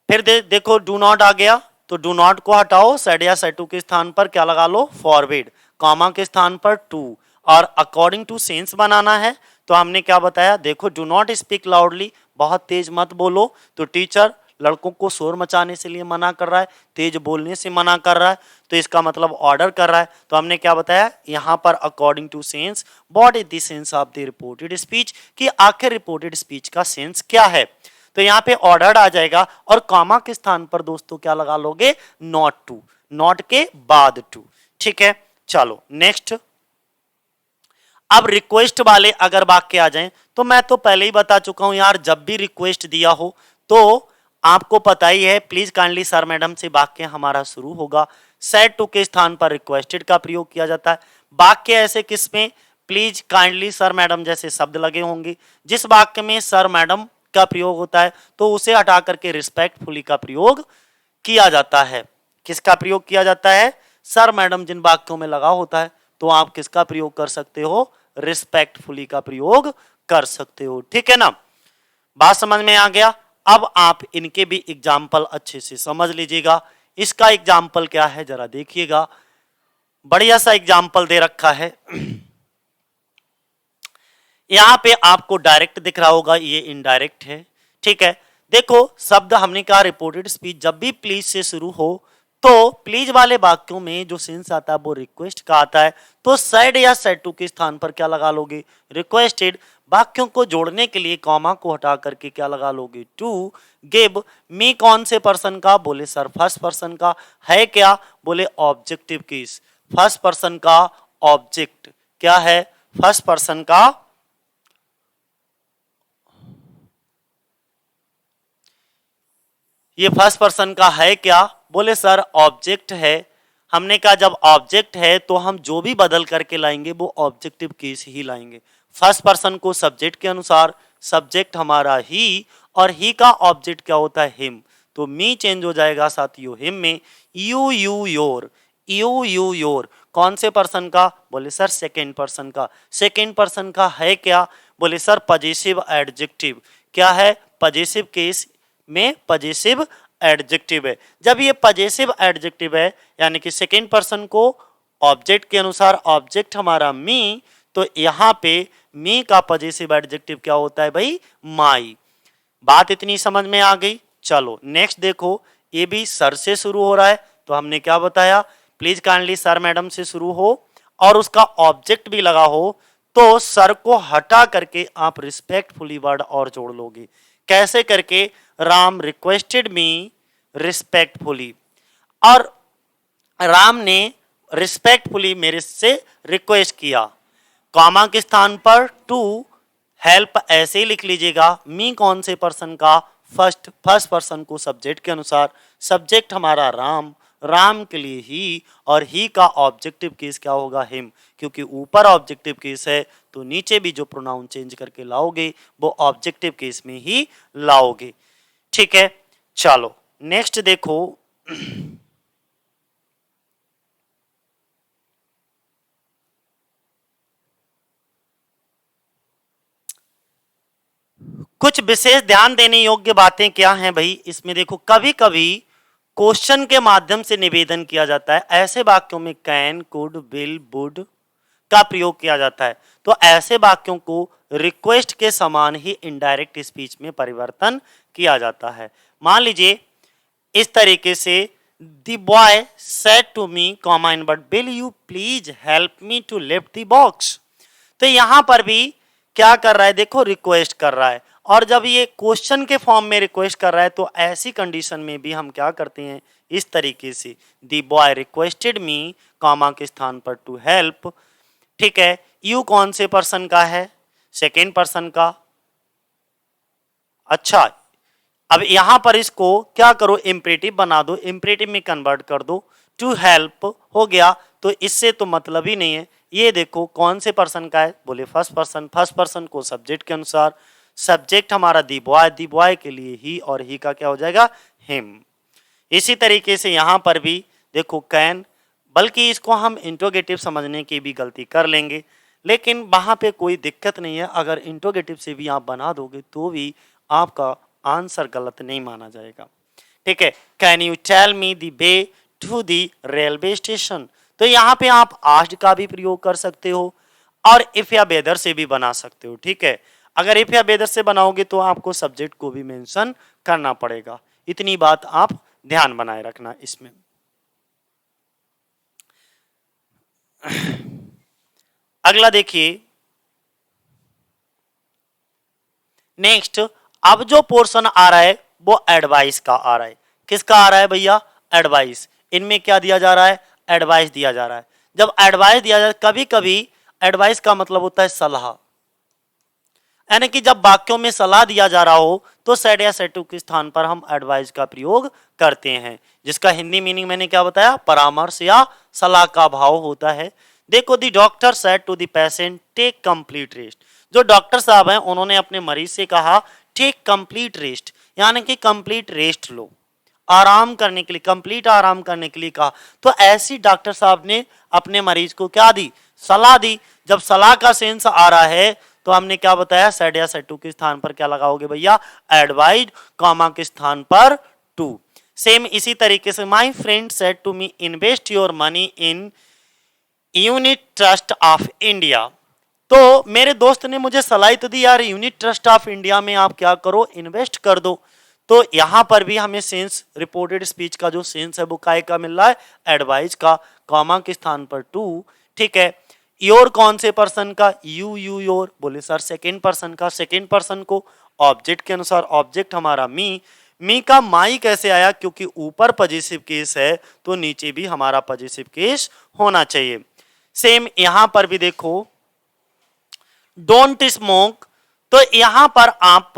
फिर देखो डू नॉट आ गया, तो डू नॉट को हटाओ, सेड या सेड टू के स्थान पर क्या लगा लो, फॉरवर्ड, कॉमा के स्थान पर टू, और अकॉर्डिंग टू सेंस बनाना है। तो हमने क्या बताया, देखो डू नॉट स्पीक लाउडली, बहुत तेज मत बोलो, तो टीचर लड़कों को शोर मचाने से लिए मना कर रहा है, तेज बोलने से मना कर रहा है, तो इसका मतलब ऑर्डर कर रहा है। तो हमने क्या बताया यहां पर, according to sense, what is the sense of the reported speech, कि आखिर रिपोर्टेड स्पीच का सेंस क्या है। तो यहाँ पे ऑर्डर्ड आ जाएगा, और कॉमा के स्थान पर दोस्तों क्या लगा लोगे, नॉट टू, नॉट के बाद टू। ठीक है, चलो नेक्स्ट। अब रिक्वेस्ट वाले अगर वाक्य आ जाएं, तो मैं तो पहले ही बता चुका हूं यार, जब भी रिक्वेस्ट दिया हो तो आपको पता ही है, प्लीज काइंडली सर मैडम से वाक्य हमारा शुरू होगा, सेड टू के स्थान पर रिक्वेस्टेड का प्रयोग किया जाता है। वाक्य ऐसे किसमें, प्लीज काइंडली सर मैडम जैसे शब्द लगे होंगे। जिस वाक्य में सर मैडम का प्रयोग होता है तो उसे हटा करके रिस्पेक्टफुली का प्रयोग किया जाता है। किसका प्रयोग किया जाता है, सर मैडम जिन वाक्यों में लगा होता है तो आप किसका प्रयोग कर सकते हो, रिस्पेक्टफुली का प्रयोग कर सकते हो। ठीक है ना, बात समझ में आ गया। अब आप इनके भी एग्जाम्पल अच्छे से समझ लीजिएगा। इसका एग्जाम्पल क्या है जरा देखिएगा, बढ़िया सा एग्जाम्पल दे रखा है। यहां पे आपको डायरेक्ट दिख रहा होगा, ये इनडायरेक्ट है, ठीक है। देखो शब्द हमने कहा रिपोर्टेड स्पीच, जब भी प्लीज से शुरू हो तो प्लीज वाले वाक्यों में जो सेंस आता है वो रिक्वेस्ट का आता है, तो सेड या सेड टू के स्थान पर क्या लगा लोगे, रिक्वेस्टेड। वाक्यों को जोड़ने के लिए कॉमा को हटा करके क्या लगा लोगे, टू। गिव मी कौन से पर्सन का, बोले सर फर्स्ट पर्सन का। है क्या, बोले ऑब्जेक्टिव केस, फर्स्ट पर्सन का ऑब्जेक्ट क्या है, फर्स्ट पर्सन का। ये फर्स्ट पर्सन का है क्या, बोले सर ऑब्जेक्ट है। हमने कहा जब ऑब्जेक्ट है तो हम जो भी बदल करके लाएंगे वो ऑब्जेक्टिव केस ही लाएंगे। फर्स्ट पर्सन को सब्जेक्ट के अनुसार, सब्जेक्ट हमारा ही और ही का ऑब्जेक्ट क्या होता है, हिम, तो मी चेंज हो जाएगा साथियों हिम में। You you your, you you your कौन से पर्सन का, बोले सर सेकेंड पर्सन का। सेकेंड पर्सन का है क्या, बोले सर पजेसिव एडजेक्टिव, क्या है, पजेसिव केस में पजेसिव एडजेक्टिव है। जब ये पजेसिव एडजेक्टिव है यानी कि सेकेंड पर्सन को ऑब्जेक्ट के अनुसार, ऑब्जेक्ट हमारा मी, तो यहां पे मी का पजेसिव एडजेक्टिव क्या होता है भाई, माई। बात इतनी समझ में आ गई। चलो नेक्स्ट देखो, ये भी सर से शुरू हो रहा है, तो हमने क्या बताया, प्लीज काइंडली सर मैडम से शुरू हो और उसका ऑब्जेक्ट भी लगा हो, तो सर को हटा करके आप रिस्पेक्टफुली वर्ड और जोड़ लोगे। कैसे करके, राम रिक्वेस्टेड मी रिस्पेक्टफुली, और राम ने रिस्पेक्टफुली मेरे से रिक्वेस्ट किया। कॉमा के स्थान पर टू, हेल्प ऐसे ही लिख लीजिएगा। मी कौन से पर्सन का, फर्स्ट पर्सन को सब्जेक्ट के अनुसार, सब्जेक्ट हमारा राम, राम के लिए ही, और ही का ऑब्जेक्टिव केस क्या होगा, हिम, क्योंकि ऊपर ऑब्जेक्टिव केस है तो नीचे भी जो प्रोनाउन चेंज करके लाओगे वो ऑब्जेक्टिव केस में ही लाओगे, ठीक है। चलो नेक्स्ट देखो, कुछ विशेष ध्यान देने योग्य बातें क्या हैं भाई इसमें। देखो कभी कभी क्वेश्चन के माध्यम से निवेदन किया जाता है, ऐसे वाक्यों में कैन, कुड, विल, वुड का प्रयोग किया जाता है, तो ऐसे वाक्यों को रिक्वेस्ट के समान ही इनडायरेक्ट स्पीच में परिवर्तन किया जाता है। मान लीजिए इस तरीके से, the boy said to me comma in but will you please help me to lift the box, तो यहां पर भी क्या कर रहा है, देखो रिक्वेस्ट कर रहा है, और जब ये क्वेश्चन के फॉर्म में रिक्वेस्ट कर रहा है तो ऐसी कंडीशन में भी हम क्या करते हैं, इस तरीके से, the boy requested me comma के स्थान पर टू हेल्प, ठीक है। यू कौन से पर्सन का है, सेकेंड पर्सन का। अच्छा अब यहां पर इसको क्या करो, इंपरेटिव बना दो, इंपरेटिव में कन्वर्ट कर दो, टू हेल्प हो गया, तो इससे तो मतलब ही नहीं है। ये देखो कौन से पर्सन का है, बोले फर्स्ट पर्सन, फर्स्ट पर्सन को सब्जेक्ट के अनुसार, सब्जेक्ट हमारा दी बॉय के लिए ही, और ही का क्या हो जाएगा, हिम। इसी तरीके से यहां पर भी देखो कैन, बल्कि इसको हम इंट्रोगेटिव समझने की भी गलती कर लेंगे, लेकिन वहां पे कोई दिक्कत नहीं है, अगर इंट्रोगेटिव से भी आप बना दोगे तो भी आपका आंसर गलत नहीं माना जाएगा, ठीक है। Can you tell me the way to the railway station, तो यहाँ पे आप आस्क्ड का भी प्रयोग कर सकते हो और इफ या वेदर से भी बना सकते हो, ठीक है। अगर इफ या वेदर से बनाओगे तो आपको सब्जेक्ट को भी मेंशन करना पड़ेगा, इतनी बात आप ध्यान बनाए रखना इसमें। अगला देखिए, नेक्स्ट अब जो पोर्शन आ रहा है वो एडवाइस का आ रहा है। किसका आ रहा है भैया, एडवाइस। इनमें क्या दिया जा रहा है, एडवाइस दिया जा रहा है। जब एडवाइस दिया जाए, कभी कभी एडवाइस का मतलब होता है सलाह, यानी कि जब वाक्यों में सलाह दिया जा रहा हो तो सेड या सेड टू के स्थान पर हम एडवाइस का प्रयोग करते हैं, जिसका हिंदी मीनिंग मैंने क्या बताया, परामर्श या सलाह का भाव होता है। देखो the doctor said to the patient take complete rest, जो डॉक्टर साहब हैं उन्होंने अपने मरीज से कहा टेक कंप्लीट रेस्ट, यानी कि कंप्लीट रेस्ट लो, आराम करने के लिए, कंप्लीट आराम करने के लिए कहा। तो ऐसी डॉक्टर साहब ने अपने मरीज को क्या दी, सलाह दी। जब सलाह का सेंस आ रहा है तो हमने क्या बताया, सेड या सेड टू के स्थान पर क्या लगाओगे भैया, एडवाइज, कॉमा के स्थान पर टू। सेम इसी तरीके से my friend said to me invest your money in unit trust of India. तो मेरे दोस्त ने मुझे सलाह तो दी यार यूनिट ट्रस्ट ऑफ इंडिया में आप क्या करो, इन्वेस्ट कर दो। तो यहां पर भी हमें सेंस, रिपोर्टेड स्पीच का जो सेंस है वो काय का मिल रहा है, एडवाइज का, कॉमा के स्थान पर टू। ठीक है, योर कौन से पर्सन का, यू योर, बोले सर सेकेंड पर्सन का, सेकेंड पर्सन को ऑब्जेक्ट के अनुसार, ऑब्जेक्ट हमारा मी का माई कैसे आया, क्योंकि ऊपर पॉजिटिव केस है तो नीचे भी हमारा पॉजिटिव केस होना चाहिए। सेम यहां पर भी देखो, डोंट स्मोक, तो यहां पर आप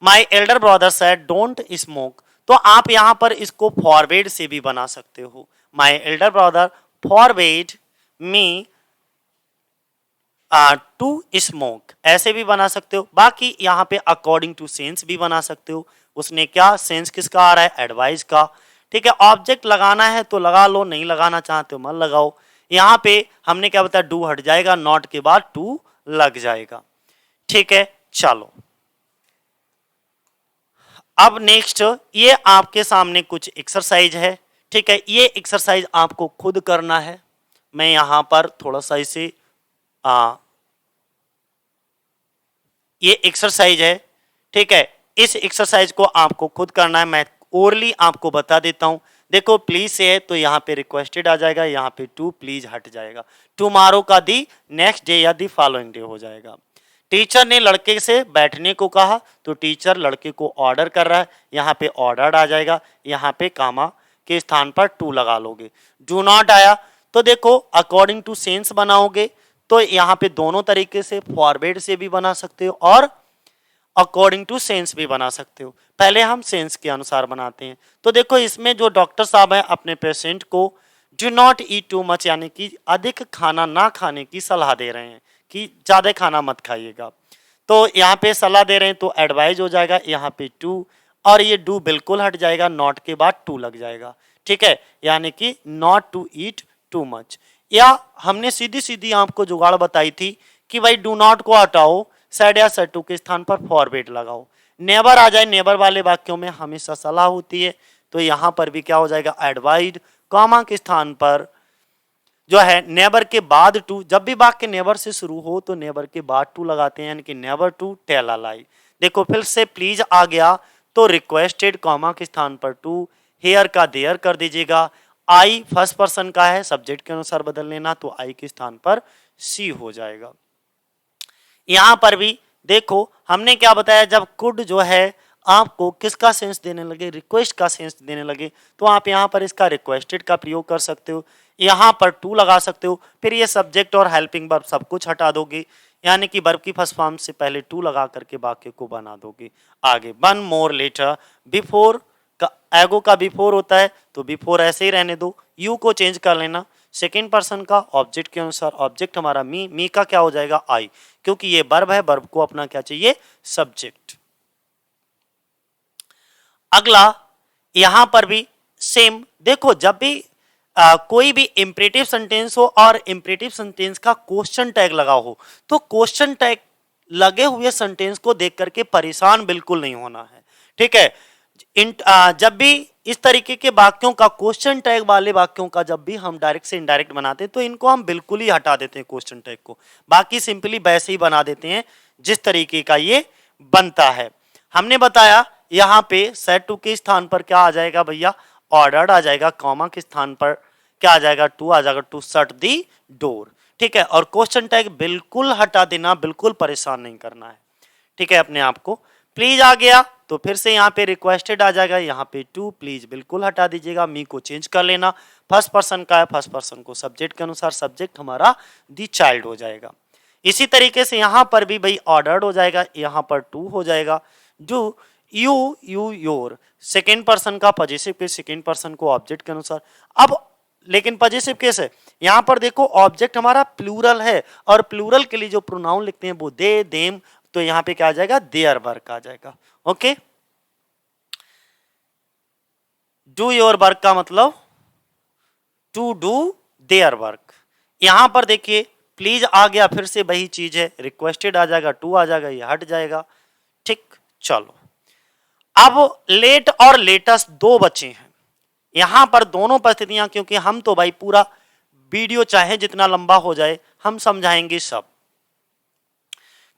माई elder brother said don't smoke, तो आप यहां पर इसको फॉरवर्ड से भी बना सकते हो, my elder brother forward me to smoke, ऐसे भी बना सकते हो। बाकी यहाँ पे अकॉर्डिंग टू सेंस भी बना सकते हो। उसने क्या, सेंस किसका आ रहा है, एडवाइस का। ठीक है, ऑब्जेक्ट लगाना है तो लगा लो, नहीं लगाना चाहते हो मत लगाओ। यहाँ पे हमने क्या बताया, डू हट जाएगा, नॉट के बाद टू लग जाएगा। ठीक है, चलो अब नेक्स्ट, ये आपके सामने कुछ एक्सरसाइज है। ठीक है, ये एक्सरसाइज आपको खुद करना है। मैं यहां पर थोड़ा सा इसे ये एक्सरसाइज है। ठीक है, इस एक्सरसाइज को आपको खुद करना है, मैं ओरली आपको बता देता हूं। देखो प्लीज से है तो यहाँ पे रिक्वेस्टेड आ जाएगा, यहाँ पे टू प्लीज हट जाएगा, टुमारो का दी नेक्स्ट डे या दी फॉलोइंग डे हो जाएगा। टीचर ने लड़के से बैठने को कहा तो टीचर लड़के को ऑर्डर कर रहा है, यहाँ पे ऑर्डर्ड आ जाएगा, यहाँ पे कामा के स्थान पर टू लगा लोगे। डू नॉट आया तो देखो अकॉर्डिंग टू सेंस बनाओगे, तो यहाँ पे दोनों तरीके से, फॉरवर्ड से भी बना सकते हो और अकॉर्डिंग टू सेंस भी बना सकते हो। पहले हम सेंस के अनुसार बनाते हैं। तो देखो इसमें जो डॉक्टर साहब है अपने पेशेंट को do not eat too much, यानी कि अधिक खाना ना खाने की सलाह दे रहे हैं कि ज्यादा खाना मत खाइएगा। तो यहाँ पे सलाह दे रहे हैं तो एडवाइज हो जाएगा, यहाँ पे टू, और ये डू बिल्कुल हट जाएगा, नॉट के बाद टू लग जाएगा। ठीक है, यानी कि not to eat too much. या हमने सीधी सीधी आपको जुगाड़ बताई थी कि भाई डू नॉट को हटाओ, सेड या सेड टू के स्थान पर फॉरवर्ड लगाओ। नेबर आ जाए, नेबर वाले वाक्यों में हमेशा सलाह होती है, तो यहां पर भी क्या हो जाएगा, एडवाइड, कॉमा के स्थान पर जो है नेबर के बाद टू। जब भी वाक्य नेबर से शुरू हो तो नेबर के बाद टू लगाते हैं, यानी कि नेवर टू टेल अ लाई। देखो फिर से प्लीज आ गया तो रिक्वेस्टेड, कॉमा के स्थान पर टू, हेयर का देयर कर दीजिएगा। आई फर्स्ट पर्सन का है, सब्जेक्ट के अनुसार बदल लेना, तो आई के स्थान पर सी हो जाएगा। यहां पर भी देखो हमने क्या बताया, जब कुड जो है आपको किसका सेंस देने लगे, रिक्वेस्ट का सेंस देने लगे, तो आप यहां पर इसका रिक्वेस्टेड का प्रयोग कर सकते हो, यहां पर टू लगा सकते हो, फिर ये सब्जेक्ट और हेल्पिंग वर्ब सब कुछ हटा दोगे, यानी कि वर्ब की फर्स्ट फॉर्म से पहले टू लगा करके वाक्य को बना दोगे। आगे वन मोर लेटर, बिफोर का एगो का बिफोर होता है तो बिफोर ऐसे ही रहने दो, यू को चेंज कर लेना, सेकेंड पर्सन का ऑब्जेक्ट के अनुसार, ऑब्जेक्ट हमारा मी का क्या हो जाएगा, आई, क्योंकि ये वर्ब है, वर्ब को अपना क्या चाहिए, सब्जेक्ट। अगला यहां पर भी सेम देखो, जब भी कोई भी इंपरेटिव सेंटेंस हो और इंपरेटिव सेंटेंस का क्वेश्चन टैग लगा हो, तो क्वेश्चन टैग लगे हुए सेंटेंस को देख करके परेशान बिल्कुल नहीं होना है। ठीक है, जब भी इस तरीके के वाक्यों का, क्वेश्चन टैग वाले वाक्यों का जब भी हम डायरेक्ट से इनडायरेक्ट बनाते हैं तो इनको हम बिल्कुल ही हटा देते हैं क्वेश्चन टैग को, बाकी सिंपली वैसे ही बना देते हैं जिस तरीके का ये बनता है। हमने बताया यहां पे सेड टू के स्थान पर क्या आ जाएगा भैया, ऑर्डर्ड आ जाएगा, कॉमा के स्थान पर क्या आ जाएगा, टू आ जाएगा, टू शट दी डोर। ठीक है, और क्वेश्चन टैग बिल्कुल हटा देना, बिल्कुल परेशान नहीं करना है। ठीक है, अपने आप को प्लीज आ गया तो फिर से यहाँ पे रिक्वेस्टेड आ जाएगा, यहाँ पे टू, प्लीज बिल्कुल हटा दीजिएगा, मी को चेंज कर लेना, फर्स्ट पर्सन का है, फर्स्ट पर्सन को सब्जेक्ट के अनुसार, सब्जेक्ट हमारा दी चाइल्ड हो जाएगा। इसी तरीके से यहाँ पर भी भाई ऑर्डर्ड हो जाएगा, यहाँ पर टू हो जाएगा, जो यू योर, सेकेंड पर्सन का पॉजिटिव केस, सेकेंड पर्सन को ऑब्जेक्ट के अनुसार। अब लेकिन पॉजिटिव केस है, यहां पर देखो ऑब्जेक्ट हमारा प्लूरल है और प्लूरल के लिए जो प्रोनाउन लिखते हैं वो दे, देम, तो यहां पे क्या आ जाएगा, देयर वर्क आ जाएगा। ओके, डू योर वर्क का मतलब टू डू देयर वर्क। यहां पर देखिए प्लीज आ गया, फिर से वही चीज है, रिक्वेस्टेड आ जाएगा, टू आ जाएगा, ये हट जाएगा। ठीक, चलो अब लेट और लेटेस्ट दो बचे हैं। यहां पर दोनों परिस्थितियां, क्योंकि हम तो भाई पूरा वीडियो चाहे जितना लंबा हो जाए हम समझाएंगे सब,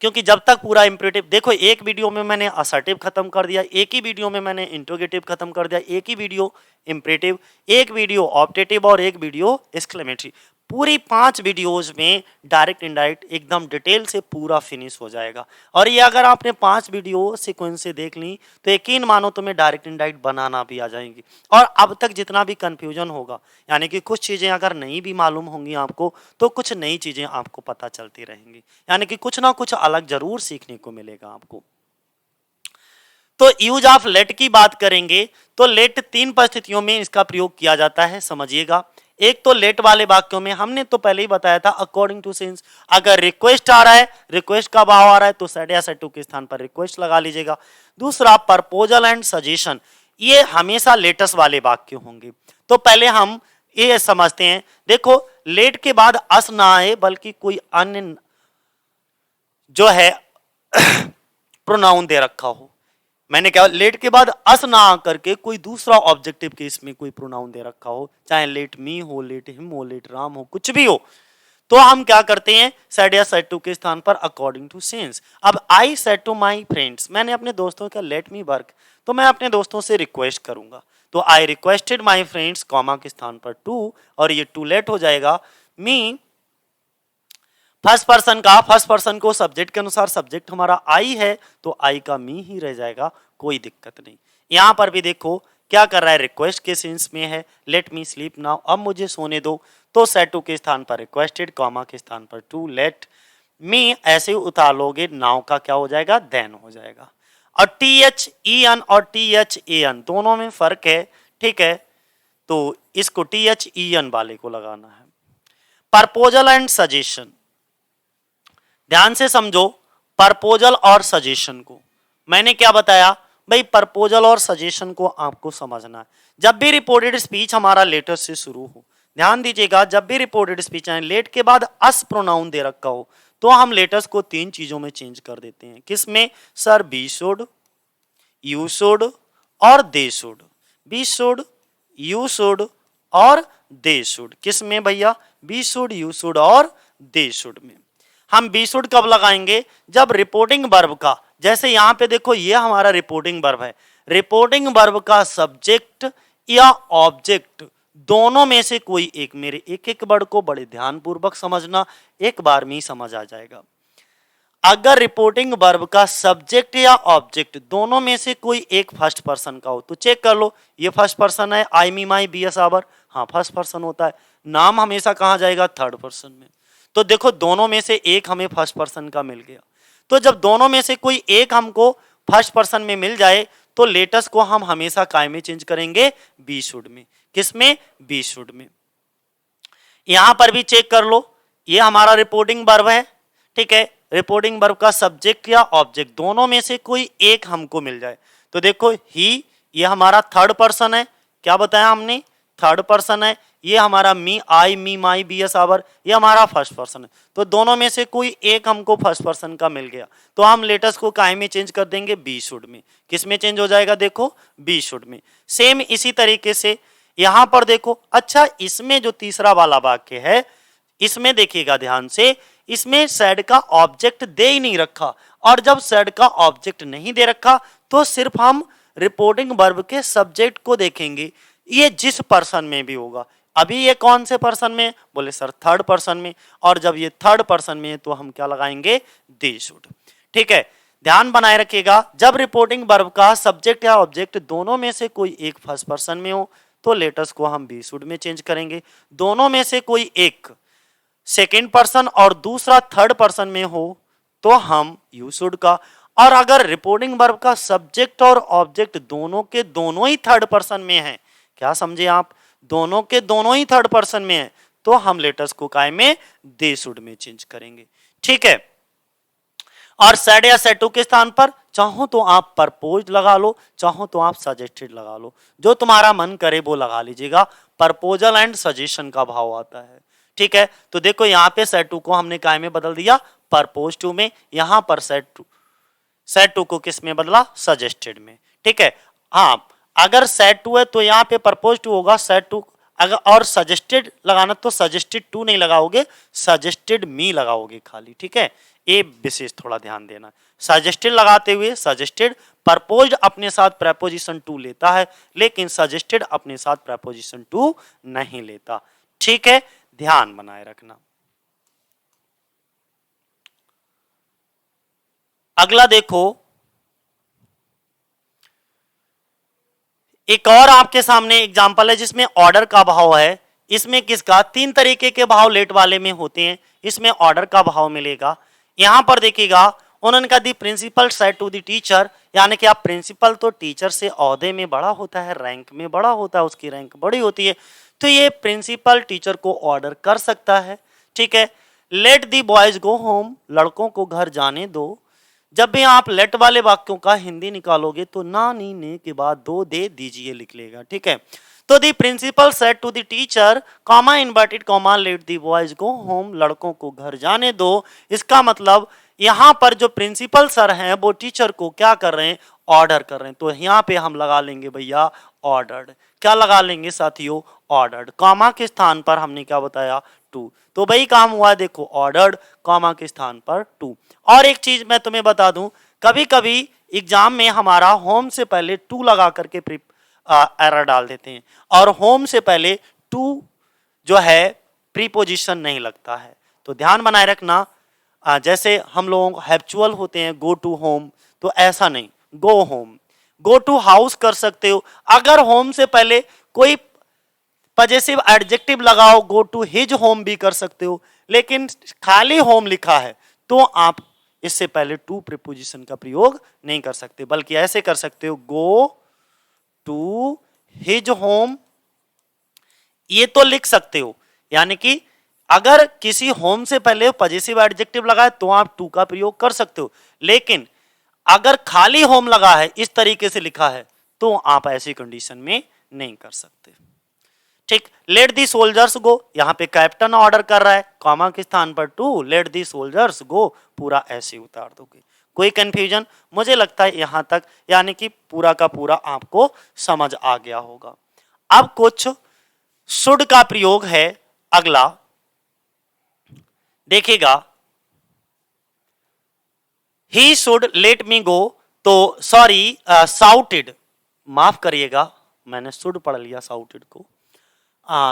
क्योंकि जब तक पूरा इंपरेटिव, देखो एक वीडियो में मैंने असर्टिव खत्म कर दिया, एक ही वीडियो में मैंने इंट्रोगेटिव खत्म कर दिया, एक ही वीडियो इंपरेटिव, एक वीडियो ऑप्टेटिव और एक वीडियो एक्सक्लेमेटरी। पूरी 5 वीडियोज में डायरेक्ट इनडायरेक्ट एकदम डिटेल से पूरा फिनिश हो जाएगा। और ये अगर आपने 5 वीडियो सीक्वेंस से देख ली तो यकीन मानो तुम्हें डायरेक्ट इनडायरेक्ट बनाना भी आ जाएंगी। और अब तक जितना भी कंफ्यूजन होगा, यानी कि कुछ चीजें अगर नहीं भी मालूम होंगी आपको, तो कुछ नई चीजें आपको पता चलती रहेंगी, यानी कि कुछ ना कुछ अलग जरूर सीखने को मिलेगा आपको। तो यूज ऑफ लेट की बात करेंगे तो लेट 3 परिस्थितियों में इसका प्रयोग किया जाता है, समझिएगा। एक तो लेट वाले वाक्यों में हमने तो पहले ही बताया था अकॉर्डिंग टू सेंस, अगर रिक्वेस्ट आ रहा है, रिक्वेस्ट का भाव आ रहा है तो सेड या सेड टू के स्थान पर रिक्वेस्ट लगा लीजिएगा। दूसरा प्रपोजल एंड सजेशन, ये हमेशा लेटेस्ट वाले वाक्य होंगे। तो पहले हम ये समझते हैं, देखो लेट के बाद अस ना आए बल्कि कोई अन्य जो है प्रोनाउन दे रखा हो। मैंने क्या, लेट के बाद अस ना आकर के कोई दूसरा ऑब्जेक्टिव के इसमें कोई प्रोनाउन दे रखा हो, चाहे लेट मी हो, लेट हिम हो, लेट राम हो, कुछ भी हो, तो हम क्या करते हैं, सेड या सेड टू के स्थान पर अकॉर्डिंग टू सेंस। अब I said to my friends, मैंने अपने दोस्तों का लेट मी वर्क, तो मैं अपने दोस्तों से रिक्वेस्ट करूंगा, तो I requested my friends comma के स्थान पर टू, और ये टू लेट हो जाएगा। मी फर्स्ट पर्सन का, फर्स्ट पर्सन को सब्जेक्ट के अनुसार, सब्जेक्ट हमारा आई है तो आई का मी ही रह जाएगा, कोई दिक्कत नहीं। यहां पर भी देखो क्या कर रहा है, रिक्वेस्ट के सेंस में है, लेट मी स्लीप नाउ, अब मुझे सोने दो, तो सेड टू के स्थान पर रिक्वेस्टेड, कॉमा के स्थान पर टू, लेट मी ऐसे ही उतार लोगे, नाउ का क्या हो जाएगा, देन हो जाएगा। और टी एच ई एन और टी एच ए एन दोनों में फर्क है, ठीक है, तो इसको टी एच ई एन वाले को लगाना है। प्रपोजल एंड सजेशन, ध्यान से समझो, प्रपोजल और सजेशन को मैंने क्या बताया भाई, प्रपोजल और सजेशन को आपको समझना है। जब भी रिपोर्टेड स्पीच हमारा लेटर से शुरू हो, ध्यान दीजिएगा, जब भी रिपोर्टेड स्पीच आए, लेट के बाद अस प्रोनाउन दे रखा हो, तो हम लेटर्स को 3 चीजों में चेंज कर देते हैं। किसमें sir, we should, you should और they should. We should, you should और दे शुड, किसमें भैया, बी शुड, यू शुड और दे शुड में। हम बी शुड कब लगाएंगे, जब रिपोर्टिंग वर्ब का, जैसे यहां पे देखो ये हमारा रिपोर्टिंग वर्ब है, रिपोर्टिंग वर्ब का सब्जेक्ट या ऑब्जेक्ट दोनों में से कोई एक, मेरे एक एक वर्ड को बड़े ध्यानपूर्वक समझना, एक बार में ही समझ आ जाएगा। अगर रिपोर्टिंग वर्ब का सब्जेक्ट या ऑब्जेक्ट दोनों में से कोई एक फर्स्ट पर्सन का हो, तो चेक कर लो, ये फर्स्ट पर्सन है, आई मी माई बी एस आवर, हाँ फर्स्ट पर्सन होता है। नाम हमेशा कहां जाएगा, थर्ड पर्सन में। तो देखो दोनों में से एक हमें फर्स्ट पर्सन का मिल गया, तो जब दोनों में से कोई एक हमको फर्स्ट पर्सन में मिल जाए, तो लेटेस्ट को हम हमेशा काय में चेंज करेंगे, बी शुड में। किसमें, बी शुड में। यहां पर भी चेक कर लो, ये हमारा रिपोर्टिंग वर्ब है, ठीक है, रिपोर्टिंग वर्ब का सब्जेक्ट या ऑब्जेक्ट दोनों में से कोई एक हमको मिल जाए, तो देखो ही, ये हमारा थर्ड पर्सन है, क्या बताया हमने, थर्ड पर्सन है। ये हमारा मी, आई मी माई बी एस आवर, ये हमारा फर्स्ट पर्सन है। तो दोनों में से कोई एक हमको फर्स्ट पर्सन का मिल गया, तो हम लेटेस्ट को काय में चेंज कर देंगे, बी शुड में। किस में चेंज हो जाएगा, देखो बी शुड में। सेम इसी तरीके से यहां पर देखो, अच्छा इसमें जो तीसरा वाला वाक्य है, इसमें देखिएगा ध्यान से, इसमें सेड का ऑब्जेक्ट दे ही नहीं रखा, और जब सेड का ऑब्जेक्ट नहीं दे रखा तो सिर्फ हम रिपोर्टिंग वर्ब के सब्जेक्ट को देखेंगे, ये जिस पर्सन में भी होगा। अभी ये कौन से पर्सन में, बोले सर थर्ड पर्सन में, और जब ये थर्ड पर्सन में है तो हम क्या लगाएंगे, दे शुड। ठीक है, ध्यान बनाए रखिएगा, जब रिपोर्टिंग वर्ब का सब्जेक्ट या ऑब्जेक्ट दोनों में से कोई एक फर्स्ट पर्सन में हो, तो लेटेस्ट को हम बी शुड में चेंज करेंगे। दोनों में से कोई एक सेकेंड पर्सन और दूसरा थर्ड पर्सन में हो, तो हम यू शुड का। और अगर रिपोर्टिंग वर्ब का सब्जेक्ट और ऑब्जेक्ट दोनों के दोनों ही थर्ड पर्सन में है, क्या समझे आप, दोनों के दोनों ही थर्ड पर्सन में है, तो हम लेटेस्ट को काय में, दे शुड में चेंज करेंगे। ठीक है, और सेड या सेड टू के स्थान पर चाहो तो आप परपोज लगा लो, चाहो तो आप सजेस्टेड लगा लो, जो तुम्हारा मन करे वो लगा लीजिएगा। परपोजल एंड सजेशन का भाव आता है। ठीक है, तो देखो यहां पे सेट टू को हमने काय में बदल दिया, परपोज टू में, यहां पर सेट टू को किस में बदला, सजेस्टेड में। ठीक है, हाँ अगर सेट टू है तो यहां पे परपोज टू होगा, सेट टू अगर और सजेस्टेड लगाना तो सजेस्टेड टू नहीं लगाओगे, सजेस्टेड मी लगाओगे खाली। ठीक है, ये विशेष थोड़ा ध्यान देना, सजेस्टेड लगाते हुए सजेस्टेड परपोज्ड अपने साथ प्रेपोजिशन टू लेता है, लेकिन सजेस्टेड अपने साथ प्रेपोजिशन टू नहीं लेता। ठीक है, ध्यान बनाए रखना। अगला देखो, एक और आपके सामने एग्जांपल है जिसमें ऑर्डर का भाव है। इसमें किसका, तीन तरीके के भाव लेट वाले में होते हैं, इसमें ऑर्डर का भाव मिलेगा। यहां पर देखिएगा, उन्होंने कहा the principal said to the teacher, यानी कि आप प्रिंसिपल तो टीचर से ओहदे में बड़ा होता है, रैंक में बड़ा होता है, उसकी रैंक बड़ी होती है, तो ये प्रिंसिपल टीचर को ऑर्डर कर सकता है। ठीक है, late the boys go home, लड़कों को घर जाने दो। जब भी आप लेट वाले वाक्यों का हिंदी निकालोगे तो ना नी ने के बाद दो दे दीजिए लिख लेगा। ठीक है, तो the principal said to the teacher comma inverted comma let the boys go home, लड़कों को घर जाने दो। इसका मतलब यहां पर जो प्रिंसिपल सर हैं वो टीचर को क्या कर रहे हैं, ऑर्डर कर रहे हैं, तो यहां पे हम लगा लेंगे भैया ऑर्डर्ड। क्या लगा लेंगे साथियों, ऑर्डर्ड। कॉमा के स्थान पर हमने क्या बताया, टू, तो भाई काम हुआ, देखो ऑर्डर्ड कॉमा के स्थान पर टू। और एक चीज मैं तुम्हें बता दूं, कभी कभी एग्जाम में हमारा होम से पहले टू लगा करके एरर डाल देते हैं, और होम से पहले टू जो है प्रीपोजिशन नहीं लगता है, तो ध्यान बनाए रखना। जैसे हम लोग हैप्चुअल होते हैं गो टू होम, तो ऐसा नहीं, go home. Go to house कर सकते हो, अगर होम से पहले कोई पजेसिव एडजेक्टिव लगाओ, गो टू हिज होम भी कर सकते हो, लेकिन खाली होम लिखा है तो आप इससे पहले टू प्रीपोजिशन का प्रयोग नहीं कर सकते, बल्कि ऐसे कर सकते हो, गो टू हिज होम, ये तो लिख सकते हो। यानी कि अगर किसी होम से पहले पजेसिव एडजेक्टिव लगा है तो आप टू का प्रयोग कर सकते हो, लेकिन अगर खाली होम लगा है, इस तरीके से लिखा है, तो आप ऐसी कंडीशन में नहीं कर सकते। ठीक, लेट दी सोल्जर्स गो, यहां पे कैप्टन ऑर्डर कर रहा है, कॉमा के स्थान पर टू, लेट दी सोल्जर्स गो, पूरा ऐसे उतार दोगे। कोई कंफ्यूजन, मुझे लगता है यहां तक यानी कि पूरा का पूरा आपको समझ आ गया होगा। अब कुछ शुड का प्रयोग है। अगला देखिएगा, ही शुड लेट मी गो, तो सॉरी साउटेड, माफ करिएगा मैंने शुड पढ़ लिया साउटेड को।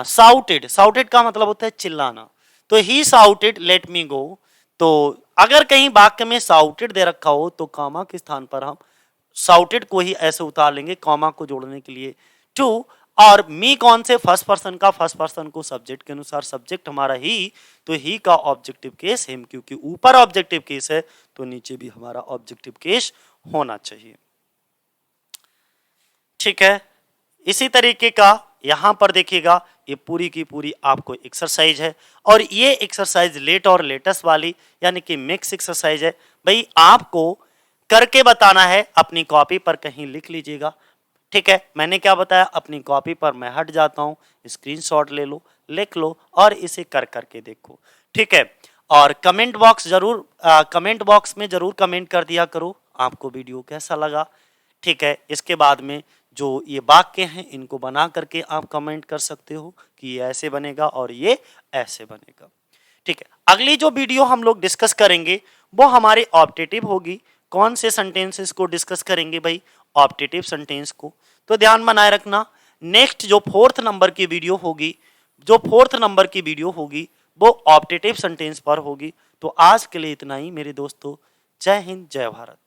साउटेड, साउटेड का मतलब होता है चिल्लाना, तो ही साउटेड लेट मी गो, तो अगर कहीं वाक्य में साउटेड दे रखा हो तो कॉमा के स्थान पर हम साउटेड को ही ऐसे उतार लेंगे कॉमा को जोड़ने के लिए टू। और मी कौन से, फर्स्ट पर्सन का, फर्स्ट पर्सन को सब्जेक्ट के अनुसार, सब्जेक्ट हमारा ही, तो ही का ऑब्जेक्टिव केस हिम, क्योंकि ऊपर ऑब्जेक्टिव केस है तो नीचे भी हमारा ऑब्जेक्टिव केस होना चाहिए। ठीक है, इसी तरीके का यहां पर देखिएगा, ये पूरी की पूरी आपको एक्सरसाइज है, और ये एक्सरसाइज लेट और लेटेस्ट वाली यानी कि मिक्स एक्सरसाइज है। भाई आपको करके बताना है, अपनी कॉपी पर कहीं लिख लीजिएगा। ठीक है, मैंने क्या बताया, अपनी कॉपी पर मैं हट जाता हूं, स्क्रीनशॉट ले लो, लिख लो और इसे कर करके देखो। ठीक है, और कमेंट बॉक्स जरूर कमेंट बॉक्स में जरूर कमेंट कर दिया करो आपको वीडियो कैसा लगा। ठीक है, इसके बाद में जो ये वाक्य हैं इनको बना करके आप कमेंट कर सकते हो कि ये ऐसे बनेगा और ये ऐसे बनेगा। ठीक है, अगली जो वीडियो हम लोग डिस्कस करेंगे वो हमारी ऑप्टेटिव होगी। कौन से सेंटेंसेस को डिस्कस करेंगे भाई, ऑप्टेटिव सेंटेंस को, तो ध्यान बनाए रखना। नेक्स्ट जो फोर्थ नंबर की वीडियो होगी, वो ऑप्टेटिव सेंटेंस पर होगी। तो आज के लिए इतना ही मेरे दोस्तों, जय हिंद जय भारत।